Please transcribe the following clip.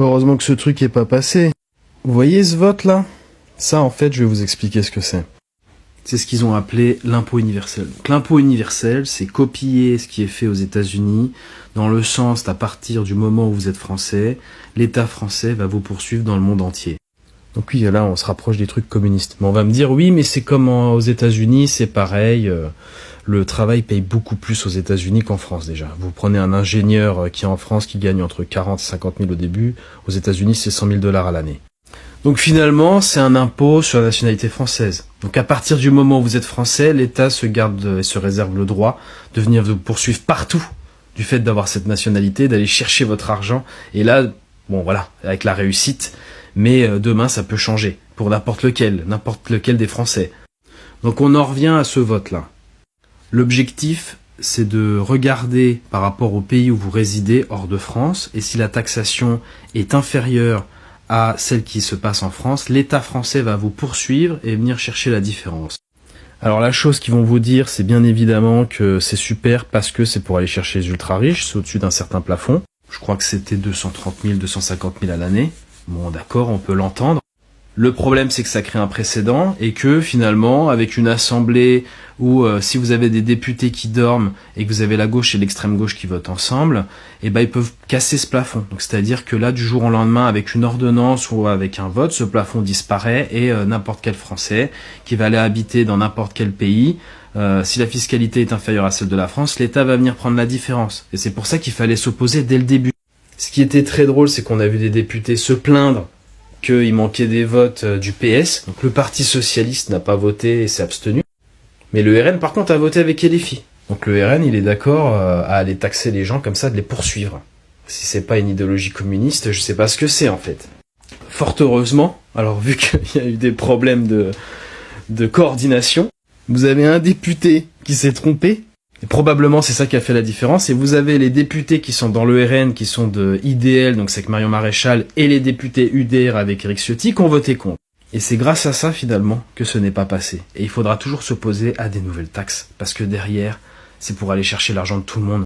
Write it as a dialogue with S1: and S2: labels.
S1: Heureusement que ce truc est pas passé. Vous voyez ce vote là? Ça en fait, je vais vous expliquer ce que c'est. C'est ce qu'ils ont appelé l'impôt universel. Donc, l'impôt universel, c'est copier ce qui est fait aux États-Unis, dans le sens d'à partir du moment où vous êtes français, l'État français va vous poursuivre dans le monde entier. Donc oui, là, on se rapproche des trucs communistes. Mais on va me dire, oui, mais c'est comme aux États-Unis, c'est pareil. Le travail paye beaucoup plus aux États-Unis qu'en France déjà. Vous prenez un ingénieur qui est en France, qui gagne entre 40 et 50 000 au début. Aux États-Unis, c'est 100 000 $ à l'année. Donc finalement, c'est un impôt sur la nationalité française. Donc à partir du moment où vous êtes français, l'État se garde et se réserve le droit de venir vous poursuivre partout du fait d'avoir cette nationalité, d'aller chercher votre argent. Et là, bon voilà, avec la réussite, mais demain ça peut changer pour n'importe lequel des Français. Donc on en revient à ce vote-là. L'objectif, c'est de regarder par rapport au pays où vous résidez hors de France, et si la taxation est inférieure à celle qui se passe en France, l'État français va vous poursuivre et venir chercher la différence. Alors la chose qu'ils vont vous dire, c'est bien évidemment que c'est super parce que c'est pour aller chercher les ultra riches, c'est au-dessus d'un certain plafond. Je crois que c'était 230 000, 250 000 à l'année. Bon d'accord, on peut l'entendre. Le problème, c'est que ça crée un précédent et que finalement, avec une assemblée où si vous avez des députés qui dorment et que vous avez la gauche et l'extrême gauche qui votent ensemble, eh ben ils peuvent casser ce plafond. Donc c'est-à-dire que là, du jour au lendemain, avec une ordonnance ou avec un vote, ce plafond disparaît et n'importe quel Français qui va aller habiter dans n'importe quel pays, si la fiscalité est inférieure à celle de la France, l'État va venir prendre la différence. Et c'est pour ça qu'il fallait s'opposer dès le début. Ce qui était très drôle, c'est qu'on a vu des députés se plaindre qu'il manquait des votes du PS. Donc le Parti Socialiste n'a pas voté et s'est abstenu. Mais le RN, par contre, a voté avec LFI. Donc le RN, il est d'accord à aller taxer les gens comme ça, de les poursuivre. Si c'est pas une idéologie communiste, je sais pas ce que c'est en fait. Fort heureusement, alors vu qu'il y a eu des problèmes de coordination, vous avez un député qui s'est trompé. Et probablement c'est ça qui a fait la différence, et vous avez les députés qui sont dans le RN, qui sont de IDL, donc c'est avec Marion Maréchal, et les députés UDR avec Éric Ciotti qui ont voté contre. Et c'est grâce à ça finalement que ce n'est pas passé. Et il faudra toujours s'opposer à des nouvelles taxes, parce que derrière, c'est pour aller chercher l'argent de tout le monde.